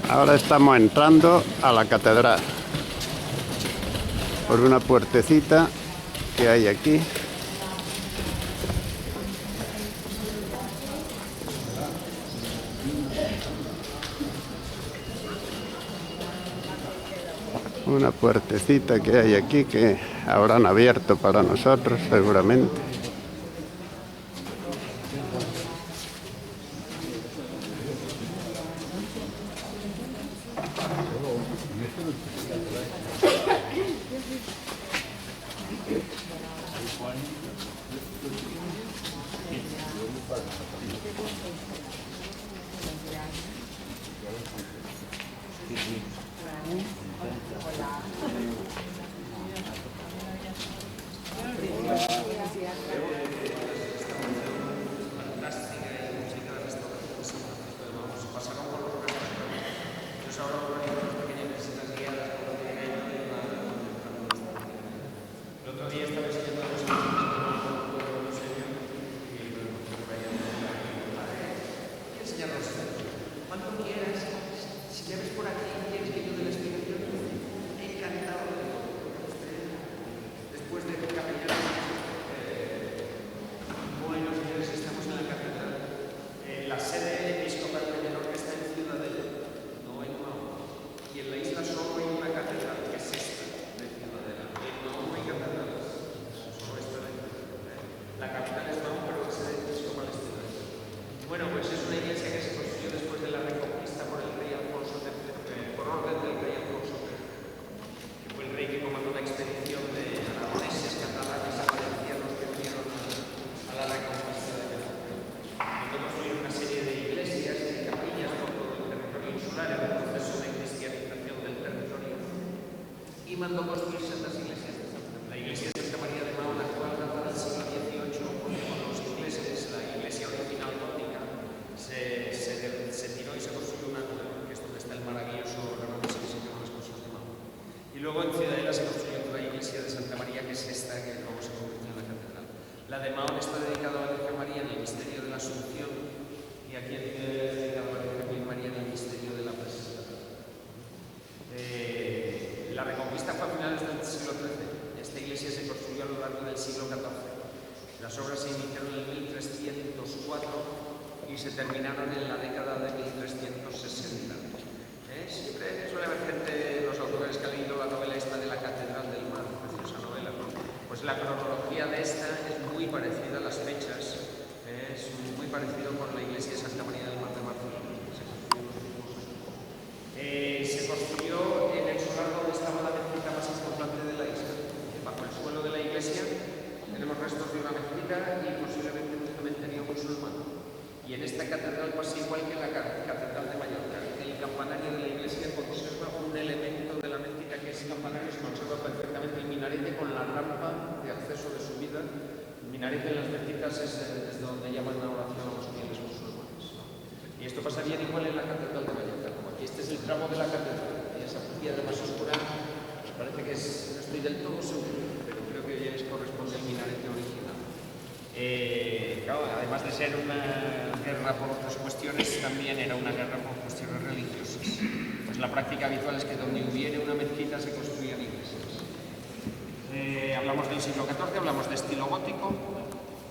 Ahora estamos entrando a la catedral por una puertecita que hay aquí. Una puertecita que hay aquí que habrán abierto para nosotros seguramente. Mandó construir sendas iglesias. La iglesia de Santa María de Mahón, actual, data del siglo XVIII, porque con los ingleses, la iglesia original gótica, se tiró y se construyó una nueva, que es donde está el maravilloso renombre que se llama las cosas de Mahón. Y luego en Ciudadela se construyó otra iglesia de Santa María, que es esta, que luego se convirtió en la catedral. La de Mahón está dedicada a la Virgen María en el misterio de la Asunción, y aquí en Ciudadela es dedicada a la Virgen María en el misterio de la Presentación. La Reconquista fue a finales del siglo XIII. Esta iglesia se construyó a lo largo del siglo XIV. Las obras se iniciaron en 1304 y se terminaron en la década de 1360. Siempre suele haber gente, los autores que han leído la novela esta de la Catedral del Mar, preciosa novela, ¿no? Pues la cronología de esta es muy parecida a las fechas, es muy parecido con la iglesia de Santa María del Mar de Barcelona. Se construyó en el solar donde estaba la mezquita más importante de la isla. Bajo el suelo de la iglesia tenemos restos de una mezquita y posiblemente un cementerio musulmán. Y en esta catedral pasa igual que en la catedral de Mallorca. El campanario de la iglesia conserva un elemento de la mezquita que es el campanario, se conserva perfectamente el minarete con la rampa de acceso de subida. El minarete en las mezquitas es desde donde llaman la oración a los fieles musulmanes, ¿no? Y esto pasaría igual en la catedral de Mallorca. Este es el tramo de la catedral, y esa piedra más oscura parece que es, no estoy del todo seguro, pero creo que ya les corresponde al minarete original. Claro, además de ser una guerra por otras cuestiones, también era una guerra por cuestiones religiosas. Pues la práctica habitual es que donde hubiera una mezquita se construían iglesias. Hablamos del siglo XIV, hablamos de estilo gótico,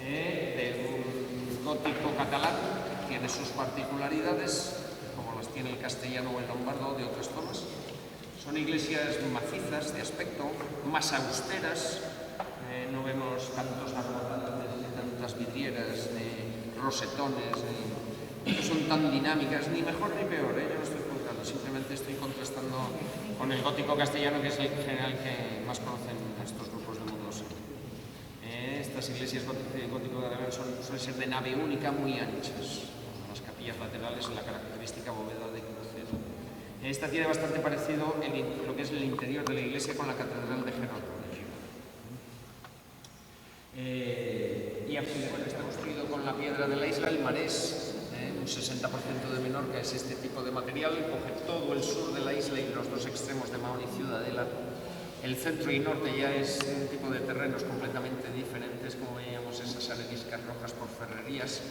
de un gótico catalán, que tiene sus particularidades, como las tiene el castellano o el lombardo de otras zonas. Son iglesias macizas de aspecto, más austeras, no vemos tantos arbotantes, ni tantas vidrieras, ni rosetones, no son tan dinámicas, ni mejor ni peor, yo no estoy juzgando, simplemente estoy contrastando con el gótico castellano, que es el general que más conocen estos grupos de mundos. Estas iglesias gótico catalán suelen ser de nave única, muy anchas. Laterales en la característica bóveda de crucero. Esta tiene bastante parecido lo que es el interior de la iglesia con la catedral de Gerona. Está construido con la piedra de la isla, el marés, un 60% de Menorca es este tipo de material, coge todo el sur de la isla y los dos extremos de Mahón y Ciudadela. El centro y norte ya es un tipo de terrenos completamente diferentes, como veíamos esas areniscas rojas por ferrerías.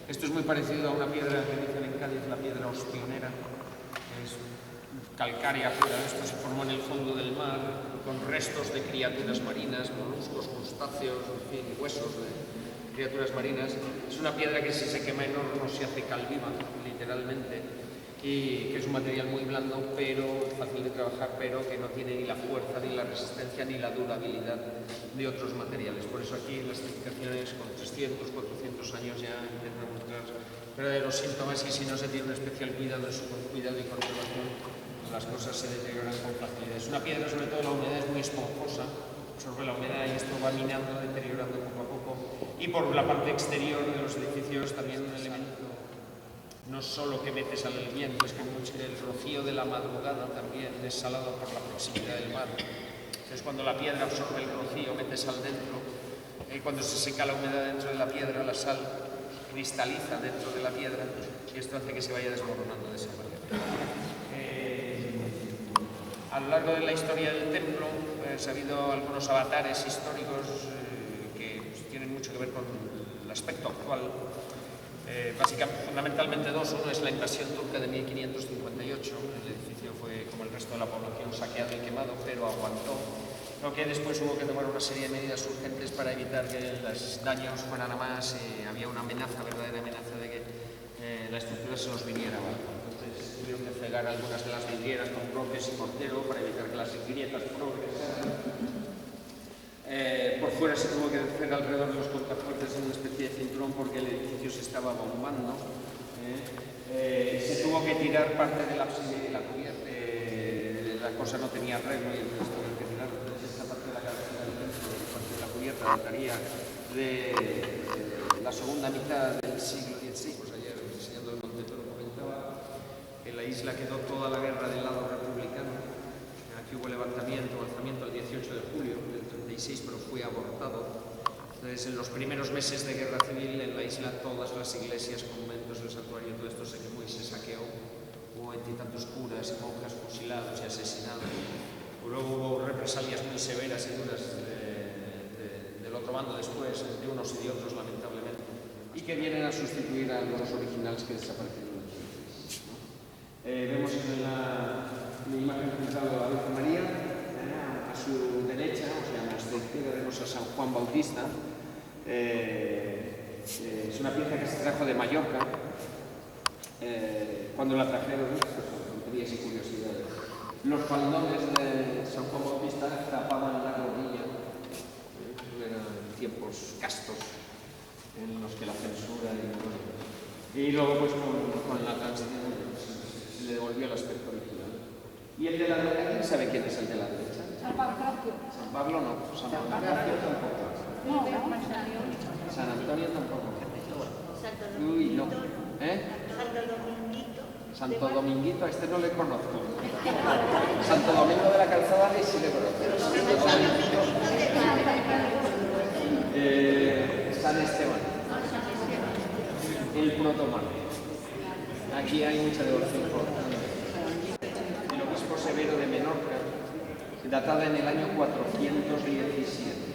Esto es muy parecido a una piedra que dicen en Cádiz, la piedra ostionera, es calcárea, pero esto se formó en el fondo del mar, con restos de criaturas marinas, moluscos, crustáceos, en fin, huesos de criaturas marinas. Es una piedra que si se quema en horno se hace cal viva, literalmente, y que es un material muy blando, pero fácil de trabajar, pero que no tiene ni la fuerza, ni la resistencia, ni la durabilidad de otros materiales. Por eso aquí las certificaciones con 300, 400 años ya intentan mostrar verdaderos síntomas, y si no se tiene un especial cuidado en su cuidado y conservación, las cosas se deterioran con facilidad. Es una piedra, sobre todo la humedad es muy esponjosa, absorbe la humedad y esto va minando, deteriorando poco a poco. Y por la parte exterior de los edificios también un elemento, no solo que metes al viento, es que el rocío de la madrugada también es salado por la proximidad del mar. Entonces cuando la piedra absorbe el rocío, mete sal dentro, cuando se seca la humedad dentro de la piedra, la sal cristaliza dentro de la piedra y esto hace que se vaya desmoronando de esa manera. A lo largo de la historia del templo ha habido algunos avatares históricos que tienen mucho que ver con el aspecto actual. Básicamente, fundamentalmente dos. Uno es la invasión turca de 1558. El edificio fue, como el resto de la población, saqueado y quemado, pero aguantó. Lo que después hubo que tomar una serie de medidas urgentes para evitar que los daños fueran a más. Había una amenaza, verdadera amenaza, de que la estructura se nos viniera abajo. Entonces tuvieron que cegar algunas de las vidrieras con bloques y mortero para evitar que las grietas progresaran. Por fuera se tuvo que hacer alrededor de los contrafuertes en una especie de cinturón porque el edificio se estaba bombando. Se tuvo que tirar parte del ábside de la cubierta, la cosa no tenía arreglo y entonces tuvo que tirar esta parte de la cabecera del templo, parte de la cubierta, dataría de la segunda mitad del siglo XVI. Pues ayer, enseñando el Montetoro, comentaba que la isla quedó toda la guerra del lado republicano. Aquí hubo levantamiento, alzamiento el 18 de julio del 36, pero fue abortado. Entonces, en los primeros meses de guerra civil en la isla, todas las iglesias, conventos, el santuario, todo esto se quemó y se saqueó. Hubo tantos curas y monjas fusilados y asesinados. Luego hubo represalias muy severas y duras del otro bando después, de unos y de otros, lamentablemente, y que vienen a sustituir a los originales que desaparecieron. Vemos en la imagen central de la Virgen María, a su derecha, o sea, a nuestra izquierda, vemos a San Juan Bautista. Es una pieza que se trajo de Mallorca. Cuando la trajeron, tonterías y curiosidades, los faldones de San Juan Bautista tapaban la rodilla. Eran tiempos castos en los que la censura y luego pues con la transición se le devolvió el aspecto original. ¿Y el de la derecha? ¿Quién sabe quién es el de la derecha? San Pablo. San Pablo no, San Pablo tampoco. San Antonio tampoco. Uy, no. Santo Dominguito, a este no le conozco. Santo Domingo de la Calzada sí le conozco. San Esteban. El protomártir. Aquí hay mucha devoción por el obispo Severo de Menorca, datada en el año 417.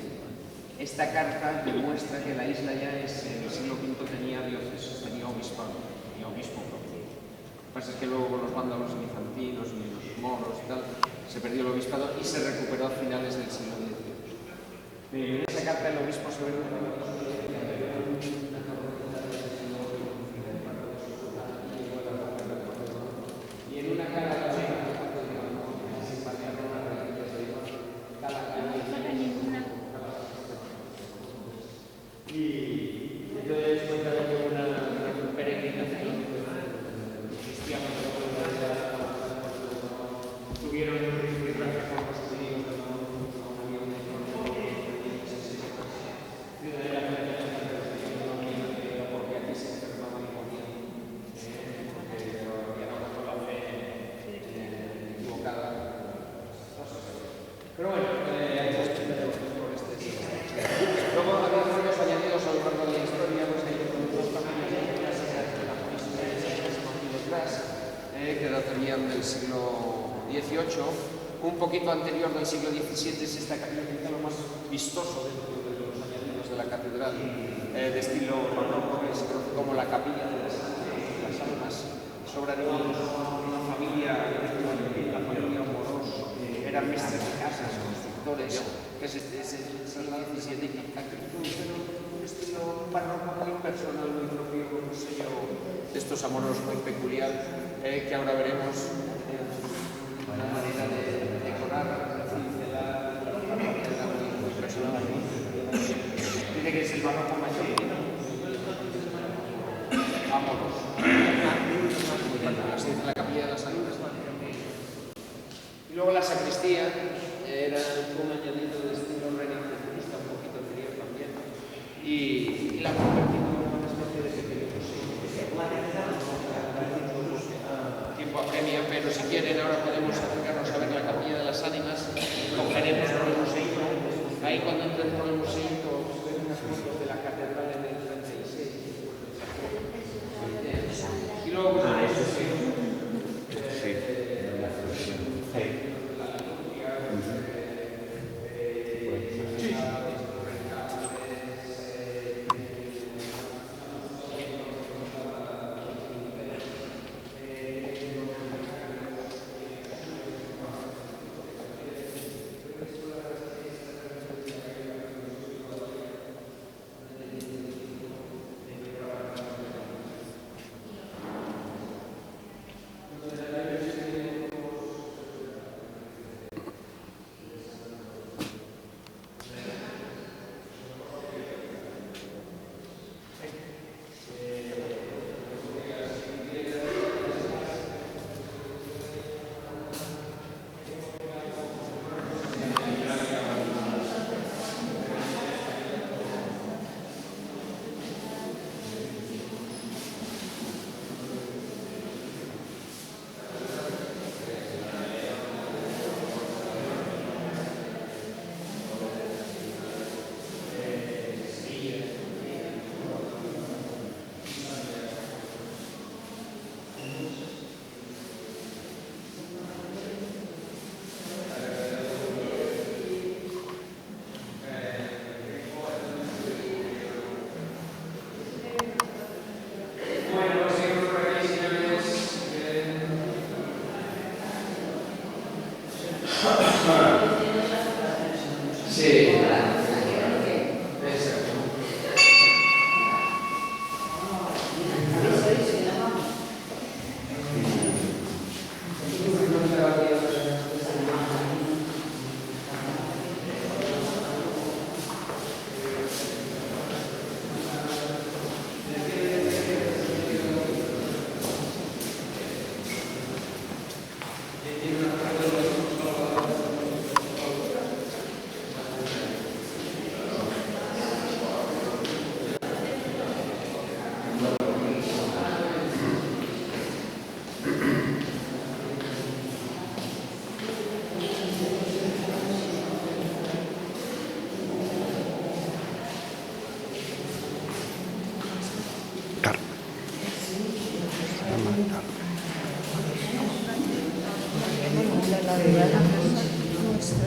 Esta carta demuestra que la isla ya en el siglo V tenía diócesis, tenía obispado, tenía obispo propio. Lo que pasa es que luego con los vándalos bizantinos y los moros y tal, se perdió el obispado y se recuperó a finales del siglo XVIII. En esa carta el obispo Severo de Menorca y en una cara y entonces cuenta de una peregrinación cristiana tuvieron que trabajar con los judíos porque aquí se enfermaban y morían porque habían con la fe equivocada. Pero bueno, hay que explicar por este sitio. Luego había varios añadidos a lo largo de la historia, pues hay dos familias de detrás, que datarían del siglo XVIII, un poquito anterior del siglo XVII, es esta capilla que está lo más vistoso dentro de los añadidos de la catedral, de estilo barroco, que se conoce como la capilla de las almas. Sobra de una familia eran mestres de casas, constructores, que es el siglo XVII, un estilo barroco muy personal, muy propio, con un sello de estos amoros muy peculiar, que ahora veremos una manera de decorar, de cincelar, la piedra muy personal. Dice que es el barroco mayor, amoros. Así es la capilla de las Ánimas. Y luego la sacristía era un añadido de estilo renacentistas, un poquito anterior también, y la han convertido en una especie de pequeño museo. Tiempo apremia, pero si quieren ahora podemos acercarnos a ver la capilla de las Ánimas, cogeremos por el museo. Ahí cuando entres por el museo ven unas fotos de la catedral en el 36. Y luego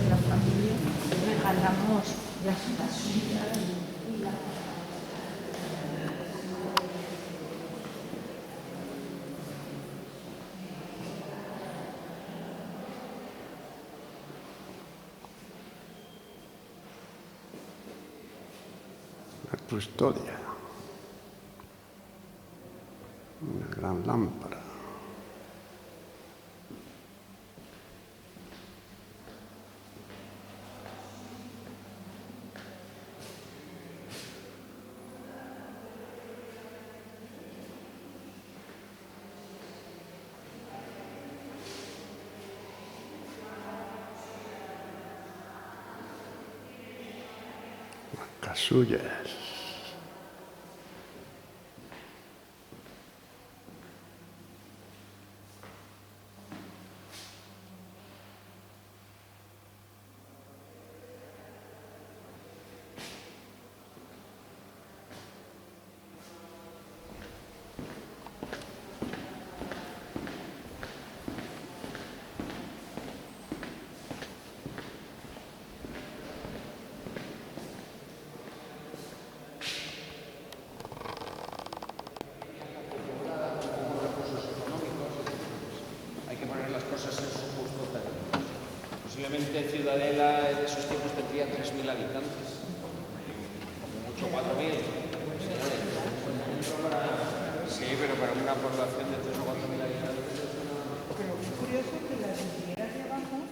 la familia, regalamos las casillas y la... La custodia. Una gran lámpara. Casullas. Posiblemente Ciudadela en esos tiempos tendría 3.000 habitantes. Como mucho 4.000. Sí, pero para una población de 3 o 4.000 habitantes es una... Pero es curioso que las vidrieras de abajo